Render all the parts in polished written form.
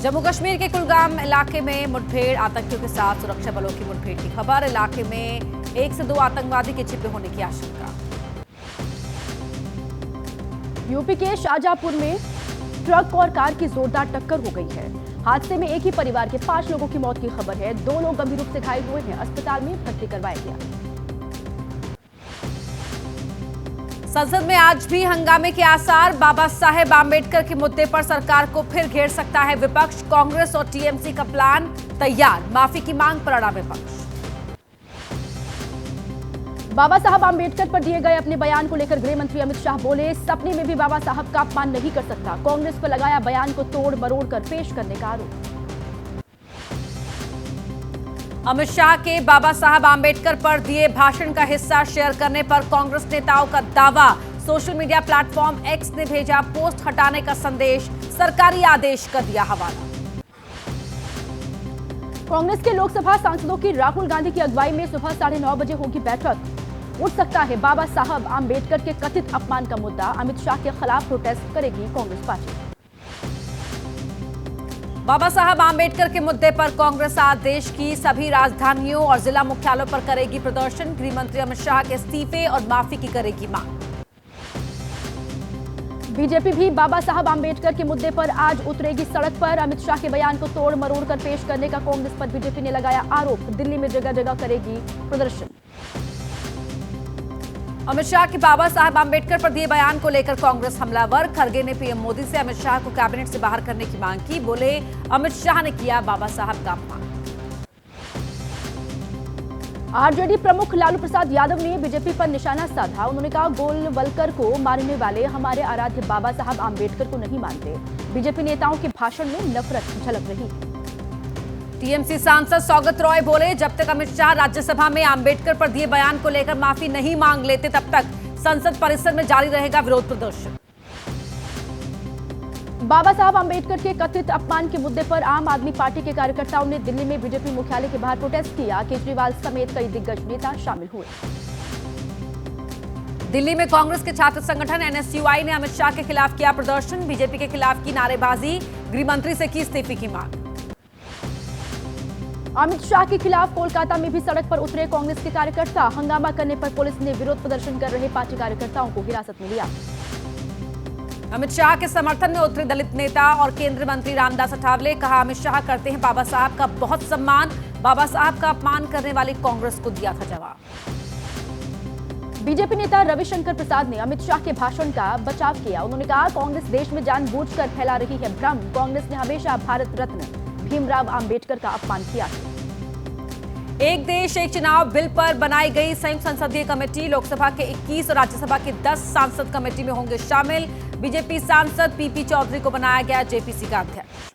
जम्मू कश्मीर के कुलगाम इलाके में मुठभेड़, आतंकियों के साथ सुरक्षा बलों की मुठभेड़ की खबर। इलाके में 1 से 2 आतंकवादी के छिपे होने की आशंका। यूपी के शाहजहांपुर में ट्रक और कार की जोरदार टक्कर हो गई है। हादसे में एक ही परिवार के 5 लोगों की मौत की खबर है। 2 लोग गंभीर रूप से घायल हुए हैं, अस्पताल में भर्ती करवाया गया। संसद में आज भी हंगामे के आसार। बाबा साहेब आंबेडकर के मुद्दे पर सरकार को फिर घेर सकता है विपक्ष। कांग्रेस और टीएमसी का प्लान तैयार, माफी की मांग पर अड़ा विपक्ष। बाबा साहब आंबेडकर पर दिए गए अपने बयान को लेकर गृह मंत्री अमित शाह बोले, सपने में भी बाबा साहब का अपमान नहीं कर सकता। कांग्रेस पर लगाया बयान को तोड़ मरोड़ कर पेश करने का आरोप। अमित शाह के बाबा साहब आंबेडकर पर दिए भाषण का हिस्सा शेयर करने पर कांग्रेस नेताओं का दावा। सोशल मीडिया प्लेटफॉर्म एक्स ने भेजा पोस्ट हटाने का संदेश, सरकारी आदेश का दिया हवाला। कांग्रेस के लोकसभा सांसदों की राहुल गांधी की अगुवाई में सुबह 9:30 बजे होगी बैठक। उठ सकता है बाबा साहब आंबेडकर के कथित अपमान का मुद्दा। अमित शाह के खिलाफ प्रोटेस्ट करेगी कांग्रेस पार्टी। बाबा साहब आंबेडकर के मुद्दे पर कांग्रेस आज देश की सभी राजधानियों और जिला मुख्यालयों पर करेगी प्रदर्शन। गृह मंत्री अमित शाह के इस्तीफे और माफी की करेगी मांग। बीजेपी भी बाबा साहब आंबेडकर के मुद्दे पर आज उतरेगी सड़क पर। अमित शाह के बयान को तोड़ मरोड़ कर पेश करने का कांग्रेस पर बीजेपी ने लगाया आरोप। दिल्ली में जगह जगह करेगी प्रदर्शन। अमित शाह के बाबा साहब आंबेडकर पर दिए बयान को लेकर कांग्रेस हमलावर। खरगे ने पीएम मोदी से अमित शाह को कैबिनेट से बाहर करने की मांग की। बोले, अमित शाह ने किया बाबा साहब का अपमान। आरजेडी प्रमुख लालू प्रसाद यादव ने बीजेपी पर निशाना साधा। उन्होंने कहा, गोलवलकर को मारने वाले हमारे आराध्य बाबा साहब आंबेडकर को नहीं मानते। बीजेपी नेताओं के भाषण में नफरत झलक रही है। टीएमसी सांसद सौगत रॉय बोले, जब तक अमित शाह राज्यसभा में आंबेडकर पर दिए बयान को लेकर माफी नहीं मांग लेते, तब तक संसद परिसर में जारी रहेगा विरोध प्रदर्शन। बाबा साहब आंबेडकर के कथित अपमान के मुद्दे पर आम आदमी पार्टी के कार्यकर्ताओं ने दिल्ली में बीजेपी मुख्यालय के बाहर प्रोटेस्ट किया। केजरीवाल समेत कई दिग्गज नेता शामिल हुए। दिल्ली में कांग्रेस के छात्र संगठन एनएसयूआई ने अमित शाह के खिलाफ किया प्रदर्शन। बीजेपी के खिलाफ की नारेबाजी, गृह मंत्री से की इस्तीफे की मांग। अमित शाह के खिलाफ कोलकाता में भी सड़क पर उतरे कांग्रेस के कार्यकर्ता। हंगामा करने पर पुलिस ने विरोध प्रदर्शन कर रहे पार्टी कार्यकर्ताओं को हिरासत में लिया। अमित शाह के समर्थन में उतरे दलित नेता और केंद्रीय मंत्री रामदास अठावले। कहा, अमित शाह करते हैं बाबा साहब का बहुत सम्मान। बाबा साहब का अपमान करने वाली कांग्रेस को दिया था जवाब। बीजेपी नेता रविशंकर प्रसाद ने अमित शाह के भाषण का बचाव किया। उन्होंने कहा, कांग्रेस देश में जानबूझकर फैला रही है भ्रम। कांग्रेस ने हमेशा भारत रत्न भीमराव आंबेडकर का अपमान किया। एक देश एक चुनाव बिल पर बनाई गई संयुक्त संसदीय कमेटी। लोकसभा के 21 और राज्यसभा के 10 सांसद कमेटी में होंगे शामिल। बीजेपी सांसद पीपी चौधरी को बनाया गया जेपीसी का अध्यक्ष।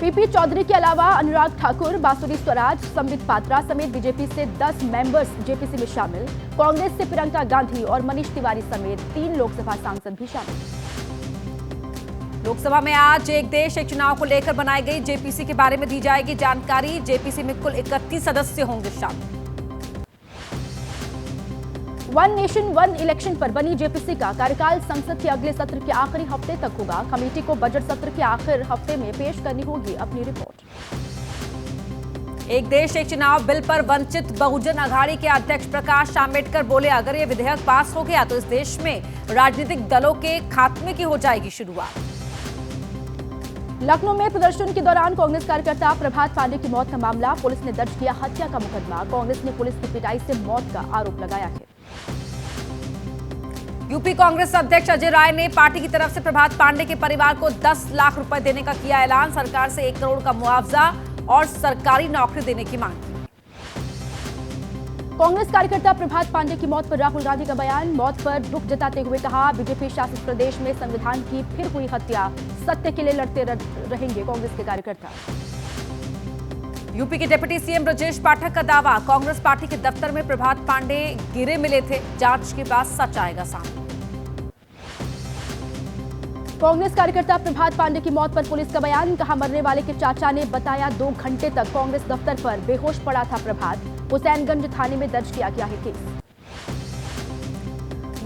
पीपी चौधरी के अलावा अनुराग ठाकुर, बासुरी स्वराज, संबित पात्रा समेत बीजेपी से 10 मेंबर्स जेपीसी में शामिल। कांग्रेस से प्रियंका गांधी और मनीष तिवारी समेत 3 लोकसभा सांसद भी शामिल। लोकसभा में आज एक देश एक चुनाव को लेकर बनाई गई जेपीसी के बारे में दी जाएगी जानकारी। जेपीसी में कुल 31 सदस्य होंगे शामिल। वन नेशन वन इलेक्शन पर बनी जेपीसी का कार्यकाल संसद के अगले सत्र के आखिरी हफ्ते तक होगा। कमेटी को बजट सत्र के आखिर हफ्ते में पेश करनी होगी अपनी रिपोर्ट। एक देश एक चुनाव बिल पर वंचित बहुजन अघाड़ी के अध्यक्ष प्रकाश आंबेडकर बोले, अगर यह विधेयक पास हो गया तो इस देश में राजनीतिक दलों के खात्मे की हो जाएगी शुरुआत। लखनऊ में प्रदर्शन के दौरान कांग्रेस कार्यकर्ता प्रभात पांडे की मौत का मामला। पुलिस ने दर्ज किया हत्या का मुकदमा। कांग्रेस ने पुलिस की पिटाई से मौत का आरोप लगाया है। यूपी कांग्रेस अध्यक्ष अजय राय ने पार्टी की तरफ से प्रभात पांडे के परिवार को 10 लाख रुपए देने का किया ऐलान। सरकार से 1 करोड़ का मुआवजा और सरकारी नौकरी देने की मांग की। कांग्रेस कार्यकर्ता प्रभात पांडे की मौत पर राहुल गांधी का बयान। मौत पर दुख जताते हुए कहा, बीजेपी शासित प्रदेश में संविधान की फिर हुई हत्या। सत्य के लिए लड़ते रहेंगे कांग्रेस के कार्यकर्ता। यूपी के डिप्टी सीएम ब्रजेश पाठक का दावा, कांग्रेस पार्टी के दफ्तर में प्रभात पांडे गिरे मिले थे। जांच के बाद सच आएगा सामने। कांग्रेस कार्यकर्ता प्रभात पांडे की मौत पर पुलिस का बयान। कहा, मरने वाले के चाचा ने बताया 2 घंटे तक कांग्रेस दफ्तर पर बेहोश पड़ा था प्रभात। हुसैनगंज थाने में दर्ज किया गया है केस।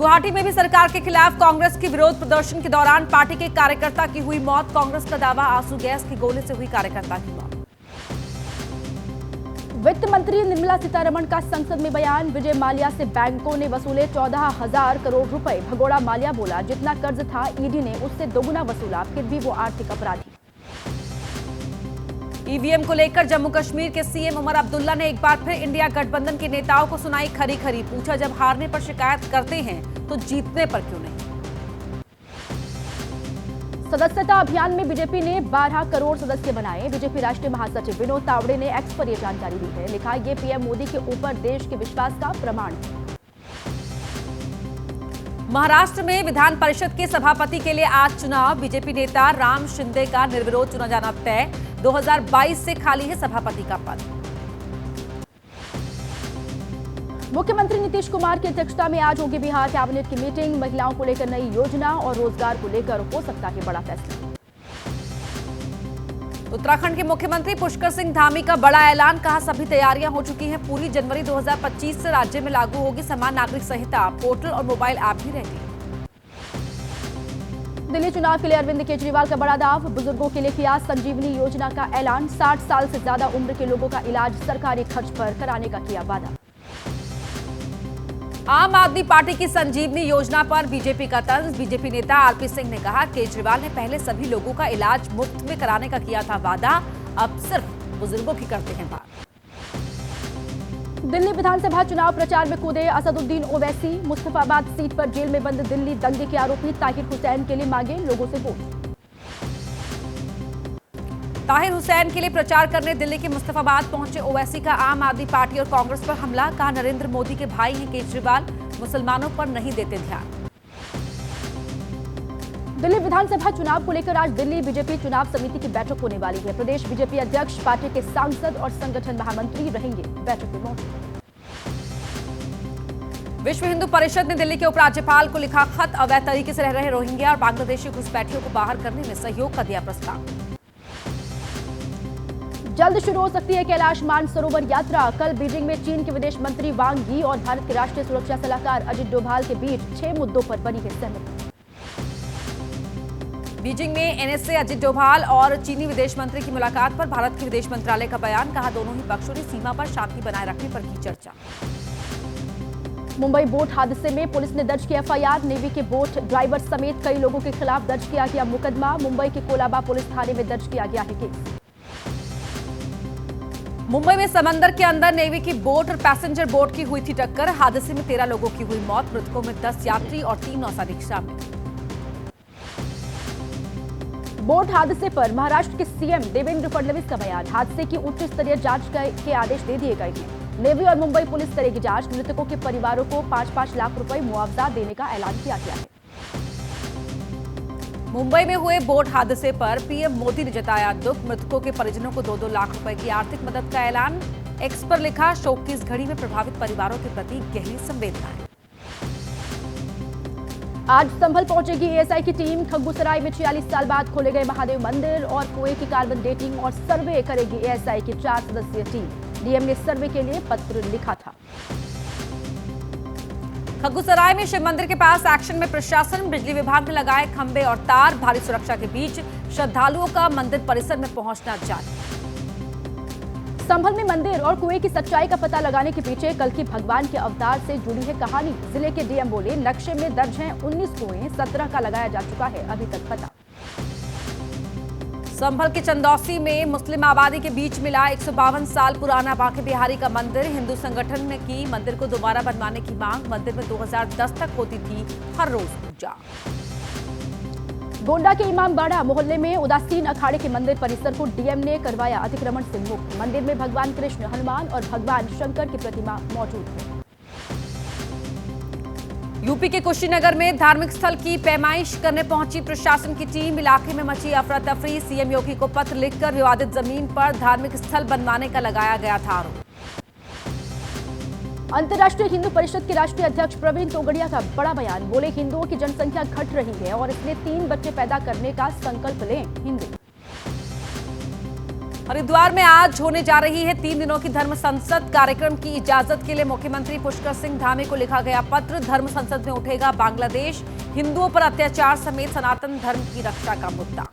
गुवाहाटी में भी सरकार के खिलाफ कांग्रेस के विरोध प्रदर्शन के दौरान पार्टी के कार्यकर्ता की हुई मौत। कांग्रेस का दावा, आंसू गैस के गोले से हुई कार्यकर्ता की मौत। वित्त मंत्री निर्मला सीतारमण का संसद में बयान, विजय माल्या से बैंकों ने वसूले 14,000 करोड़ रुपए। भगोड़ा माल्या बोला, जितना कर्ज था ईडी ने उससे दोगुना वसूला, फिर भी वो आर्थिक अपराधी। ईवीएम को लेकर जम्मू कश्मीर के सीएम उमर अब्दुल्ला ने एक बार फिर इंडिया गठबंधन के नेताओं को सुनाई खरी खरी। पूछा, जब हारने पर शिकायत करते हैं तो जीतने पर क्यों नहीं। सदस्यता अभियान में बीजेपी ने 12 करोड़ सदस्य बनाए। बीजेपी राष्ट्रीय महासचिव विनोद तावड़े ने एक्स पर यह जानकारी दी है। लिखा, ये पीएम मोदी के ऊपर देश के विश्वास का प्रमाण है। महाराष्ट्र में विधान परिषद के सभापति के लिए आज चुनाव। बीजेपी नेता राम शिंदे का निर्विरोध चुना जाना तय। 2022 से खाली है सभापति का पद। मुख्यमंत्री नीतीश कुमार की अध्यक्षता में आज होगी बिहार कैबिनेट की मीटिंग। महिलाओं को लेकर नई योजना और रोजगार को लेकर हो सकता है बड़ा फैसला। उत्तराखंड के मुख्यमंत्री पुष्कर सिंह धामी का बड़ा ऐलान, कहा सभी तैयारियां हो चुकी हैं पूरी। जनवरी 2025 से राज्य में लागू होगी समान नागरिक संहिता। पोर्टल और मोबाइल ऐप भी रहेगी। दिल्ली चुनाव के लिए अरविंद केजरीवाल का बड़ा दाव, बुजुर्गों के लिए किया संजीवनी योजना का ऐलान। 60 साल से ज्यादा उम्र के लोगों का इलाज सरकारी खर्च पर कराने का किया वादा। आम आदमी पार्टी की संजीवनी योजना पर बीजेपी का तंज। बीजेपी नेता आरपी सिंह ने कहा, केजरीवाल ने पहले सभी लोगों का इलाज मुफ्त में कराने का किया था वादा, अब सिर्फ बुजुर्गों की करते हैं बात। दिल्ली विधानसभा चुनाव प्रचार में कूदे असदुद्दीन ओवैसी। मुस्तफाबाद सीट पर जेल में बंद दिल्ली दंगे के आरोपी ताहिर हुसैन के लिए मांगे लोगों से वोट। ताहिर हुसैन के लिए प्रचार करने दिल्ली के मुस्तफाबाद पहुंचे ओवैसी का आम आदमी पार्टी और कांग्रेस पर हमला। कहा, नरेंद्र मोदी के भाई हैं केजरीवाल, मुसलमानों पर नहीं देते ध्यान। दिल्ली विधानसभा चुनाव को लेकर आज दिल्ली बीजेपी चुनाव समिति की बैठक होने वाली है। प्रदेश बीजेपी अध्यक्ष, पार्टी के सांसद और संगठन महामंत्री रहेंगे बैठक में मौजूद। विश्व हिंदू परिषद ने दिल्ली के उपराज्यपाल को लिखा खत, अवैध तरीके से रह रहे रोहिंग्या और बांग्लादेशी घुसपैठियों को बाहर करने में सहयोग का दिया प्रस्ताव। जल्द शुरू हो सकती है कैलाश मानसरोवर यात्रा। कल बीजिंग में चीन के विदेश मंत्री वांग यी और भारत के राष्ट्रीय सुरक्षा सलाहकार अजित डोभाल के बीच 6 मुद्दों पर बनी है सहमति। बीजिंग में एनएसए अजित डोभाल और चीनी विदेश मंत्री की मुलाकात पर भारत के विदेश मंत्रालय का बयान। कहा, दोनों ही पक्षों ने सीमा पर शांति बनाए रखने पर की चर्चा। मुंबई बोट हादसे में पुलिस ने दर्ज किया एफआईआर। नेवी के बोट ड्राइवर समेत कई लोगों के खिलाफ दर्ज किया गया मुकदमा। मुंबई के कोलाबा पुलिस थाने में दर्ज किया गया है केस। मुंबई में समंदर के अंदर नेवी की बोट और पैसेंजर बोट की हुई थी टक्कर। हादसे में 13 लोगों की हुई मौत। मृतकों में 10 यात्री और 3 नौसैनिक शामिल। बोट हादसे पर महाराष्ट्र के सीएम देवेंद्र फडणवीस का बयान। हादसे की उच्च स्तरीय जांच के आदेश दे दिए गए हैं। नेवी और मुंबई पुलिस करेगी जांच। मृतकों के परिवारों को 5-5 लाख रुपए मुआवजा देने का ऐलान किया गया है। मुंबई में हुए बोट हादसे पर पीएम मोदी ने जताया दुख। मृतकों के परिजनों को 2-2 लाख रुपए की आर्थिक मदद का ऐलान। एक्स पर लिखा, शोक की इस घड़ी में प्रभावित परिवारों के प्रति गहरी संवेदना है। आज संभल पहुंचेगी एएसआई की टीम। खग्गूसराय में 46 साल बाद खोले गए महादेव मंदिर और कुएं की कार्बन डेटिंग और सर्वे करेगी एएसआई की 4 सदस्यीय टीम। डीएम ने सर्वे के लिए पत्र लिखा था। खग्गूसराय में शिव मंदिर के पास एक्शन में प्रशासन। बिजली विभाग ने लगाए खंभे और तार। भारी सुरक्षा के बीच श्रद्धालुओं का मंदिर परिसर में पहुंचना जारी। संभल में मंदिर और कुएं की सच्चाई का पता लगाने के पीछे कल की भगवान के अवतार से जुड़ी है कहानी। जिले के डीएम बोले, नक्शे में दर्ज हैं 19 कुएं, 17 का लगाया जा चुका है अभी तक पता। संभल के चंदौसी में मुस्लिम आबादी के बीच मिला 152 साल पुराना बांके बिहारी का मंदिर। हिंदू संगठन ने की मंदिर को दोबारा बनवाने की मांग। मंदिर में 2010 तक होती थी हर रोज पूजा। गोंडा के इमामबाड़ा मोहल्ले में उदासीन अखाड़े के मंदिर परिसर को डीएम ने करवाया अतिक्रमण से मुक्त। मंदिर में भगवान कृष्ण, हनुमान और भगवान शंकर की प्रतिमा मौजूद है। यूपी के कुशीनगर में धार्मिक स्थल की पैमाइश करने पहुंची प्रशासन की टीम। इलाके में मची अफरा तफरी। सीएम योगी को पत्र लिखकर विवादित जमीन पर धार्मिक स्थल बनवाने का लगाया गया था आरोप। अंतर्राष्ट्रीय हिंदू परिषद के राष्ट्रीय अध्यक्ष प्रवीण तोगड़िया का बड़ा बयान। बोले, हिंदुओं की जनसंख्या घट रही है और इसलिए 3 बच्चे पैदा करने का संकल्प लें हिंदू। हरिद्वार में आज होने जा रही है 3 दिनों की धर्म संसद। कार्यक्रम की इजाजत के लिए मुख्यमंत्री पुष्कर सिंह धामी को लिखा गया पत्र। धर्म संसद में उठेगा बांग्लादेश, हिंदुओं पर अत्याचार समेत सनातन धर्म की रक्षा का मुद्दा।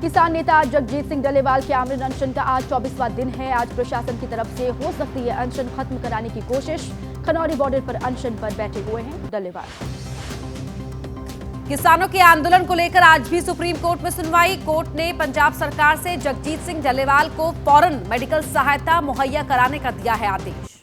किसान नेता जगजीत सिंह डल्लेवाल के आमरण अनशन का आज 24वां दिन है। आज प्रशासन की तरफ से हो सकती है अनशन खत्म कराने की कोशिश। खनौरी बॉर्डर पर अनशन पर बैठे हुए हैं डल्लेवाल। किसानों के आंदोलन को लेकर आज भी सुप्रीम कोर्ट में सुनवाई। कोर्ट ने पंजाब सरकार से जगजीत सिंह डल्लेवाल को फौरन मेडिकल सहायता मुहैया कराने का दिया है आदेश।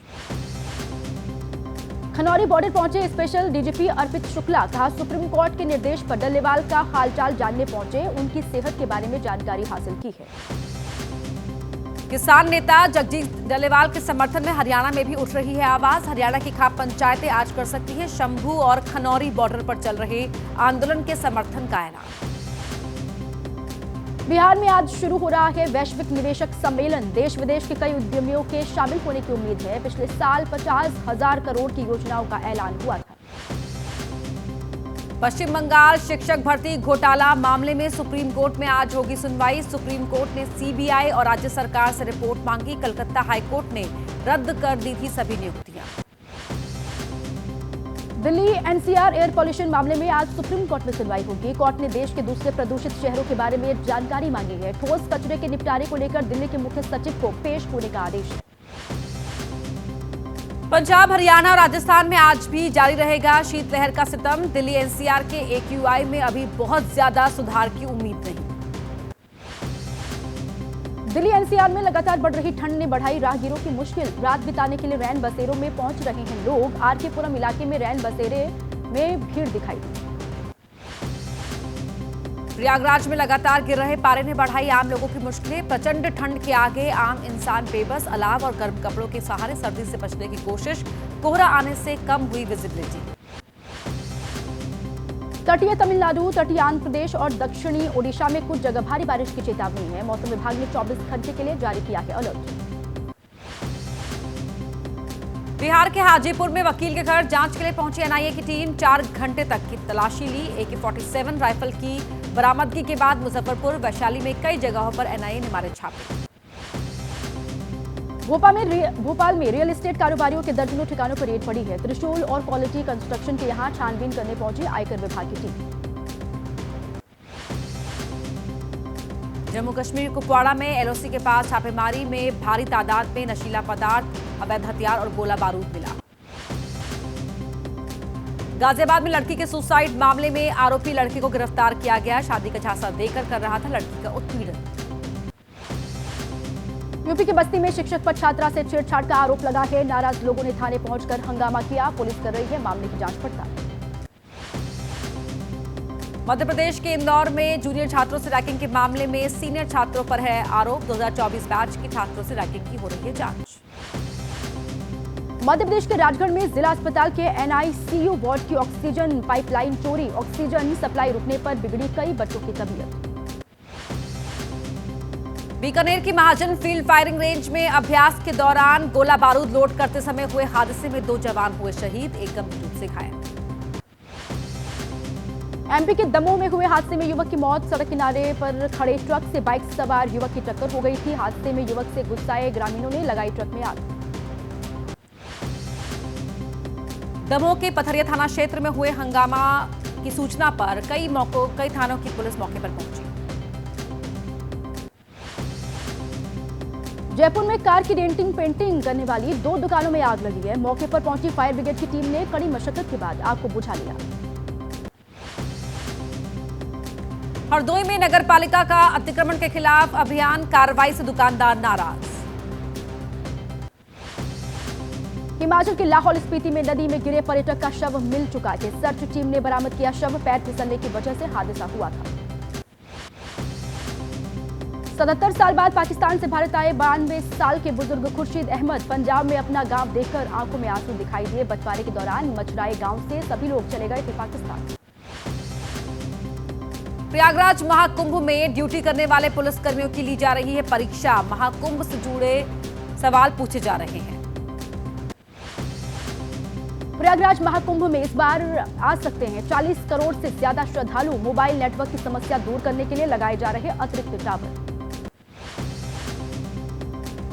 खनौरी बॉर्डर पहुंचे स्पेशल डीजीपी अर्पित शुक्ला। कहा सुप्रीम कोर्ट के निर्देश पर डल्लेवाल का हालचाल जानने पहुंचे, उनकी सेहत के बारे में जानकारी हासिल की है। किसान नेता जगजीत डल्लेवाल के समर्थन में हरियाणा में भी उठ रही है आवाज। हरियाणा की खाप पंचायतें आज कर सकती हैं शंभू और खनौरी बॉर्डर पर चल रहे आंदोलन के समर्थन का ऐलान। बिहार में आज शुरू हो रहा है वैश्विक निवेशक सम्मेलन। देश विदेश के कई उद्यमियों के शामिल होने की उम्मीद है। पिछले साल 50,000 करोड़ की योजनाओं का ऐलान हुआ था। पश्चिम बंगाल शिक्षक भर्ती घोटाला मामले में सुप्रीम कोर्ट में आज होगी सुनवाई। सुप्रीम कोर्ट ने सीबीआई और राज्य सरकार से रिपोर्ट मांगी। कलकत्ता हाईकोर्ट ने रद्द कर दी थी सभी नियुक्तियां। दिल्ली एनसीआर एयर पॉल्यूशन मामले में आज सुप्रीम कोर्ट में सुनवाई होगी। कोर्ट ने देश के दूसरे प्रदूषित शहरों के बारे में जानकारी मांगी है। ठोस कचरे के निपटारे को लेकर दिल्ली के मुख्य सचिव को पेश होने का आदेश है। पंजाब, हरियाणा और राजस्थान में आज भी जारी रहेगा शीतलहर का सितम। दिल्ली एनसीआर के एक्यूआई में अभी बहुत ज्यादा सुधार की उम्मीद नहीं। दिल्ली एनसीआर में लगातार बढ़ रही ठंड ने बढ़ाई राहगीरों की मुश्किल। रात बिताने के लिए रैन बसेरों में पहुंच रहे हैं लोग। आरकेपुरम इलाके में रैन बसेरे में भीड़ दिखाई दी। प्रयागराज में लगातार गिर रहे पारे ने बढ़ाई आम लोगों की मुश्किलें। प्रचंड ठंड के आगे आम इंसान बेबस। अलाव और गर्म कपड़ों के सहारे सर्दी से बचने की कोशिश। कोहरा आने से कम हुई विजिबिलिटी। तटीय तमिलनाडु, तटीय आंध्र प्रदेश और दक्षिणी ओडिशा में कुछ जगह भारी बारिश की चेतावनी है। मौसम विभाग ने 24 घंटे के लिए जारी किया है अलर्ट। बिहार के हाजीपुर में वकील के घर जांच के लिए पहुंची एनआईए की टीम। 4 घंटे तक की तलाशी ली। AK-47 राइफल की बरामदगी के बाद मुजफ्फरपुर, वैशाली में कई जगहों पर एनआईए ने मारे छापे। भोपाल में रियल एस्टेट कारोबारियों के दर्जनों ठिकानों पर रेड पड़ी है। त्रिशूल और क्वालिटी कंस्ट्रक्शन के यहां छानबीन करने पहुंची आयकर विभाग की टीम। जम्मू कश्मीर कुपवाड़ा में एलओसी के पास छापेमारी में भारी तादाद में नशीला पदार्थ, अवैध हथियार और गोला बारूद मिला। गाजियाबाद में लड़की के सुसाइड मामले में आरोपी लड़के को गिरफ्तार किया गया। शादी का झांसा देकर कर रहा था लड़की का उत्पीड़न। यूपी के बस्ती में शिक्षक पर छात्रा से छेड़छाड़ का आरोप लगा है। नाराज लोगों ने थाने पहुंचकर हंगामा किया। पुलिस कर रही है मामले की जांच पड़ताल। मध्य प्रदेश के इंदौर में जूनियर छात्रों से रैगिंग के मामले में सीनियर छात्रों पर है आरोप। 2024 बैच के छात्रों से रैगिंग की हो रही है जांच। मध्य प्रदेश के राजगढ़ में जिला अस्पताल के NICU वार्ड की ऑक्सीजन पाइपलाइन चोरी। ऑक्सीजन सप्लाई रुकने पर बिगड़ी कई बच्चों की तबीयत। बीकानेर की महाजन फील्ड फायरिंग रेंज में अभ्यास के दौरान गोला बारूद लोड करते समय हुए हादसे में 2 जवान हुए शहीद, एक गंभीर रूप से घायल। MP के दमोह में हुए हादसे में युवक की मौत। सड़क किनारे पर खड़े ट्रक से बाइक सवार युवक की टक्कर हो गई थी। हादसे में युवक से गुस्साए ग्रामीणों ने लगाई ट्रक में आग। दमोह के पथरिया थाना क्षेत्र में हुए हंगामा की सूचना पर कई थानों की पुलिस मौके पर पहुंची। जयपुर में कार की डेंटिंग पेंटिंग करने वाली 2 दुकानों में आग लगी है। मौके पर पहुंची फायर ब्रिगेड की टीम ने कड़ी मशक्कत के बाद आग को बुझा लिया। हरदोई में नगर पालिका का अतिक्रमण के खिलाफ अभियान, कार्रवाई से दुकानदार नाराज। हिमाचल के लाहौल स्पीति में नदी में गिरे पर्यटक का शव मिल चुका है। सर्च टीम ने बरामद किया शव। पैर फिसलने की वजह से हादसा हुआ था। 77 साल बाद पाकिस्तान से भारत आए 92 साल के बुजुर्ग खुर्शीद अहमद पंजाब में अपना गांव देखकर आंखों में आंसू दिखाई दिए। बंटवारे के दौरान मचराए गांव से सभी लोग चले गए थे पाकिस्तान। प्रयागराज महाकुंभ में ड्यूटी करने वाले पुलिसकर्मियों की ली जा रही है परीक्षा। महाकुंभ से जुड़े सवाल पूछे जा रहे हैं। प्रयागराज महाकुंभ में इस बार आ सकते हैं 40 करोड़ से ज्यादा श्रद्धालु। मोबाइल नेटवर्क की समस्या दूर करने के लिए लगाए जा रहे अतिरिक्त टावर।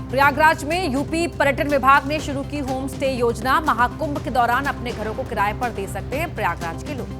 प्रयागराज में यूपी पर्यटन विभाग ने शुरू की होम स्टे योजना। महाकुंभ के दौरान अपने घरों को किराए पर दे सकते हैं प्रयागराज के लोग।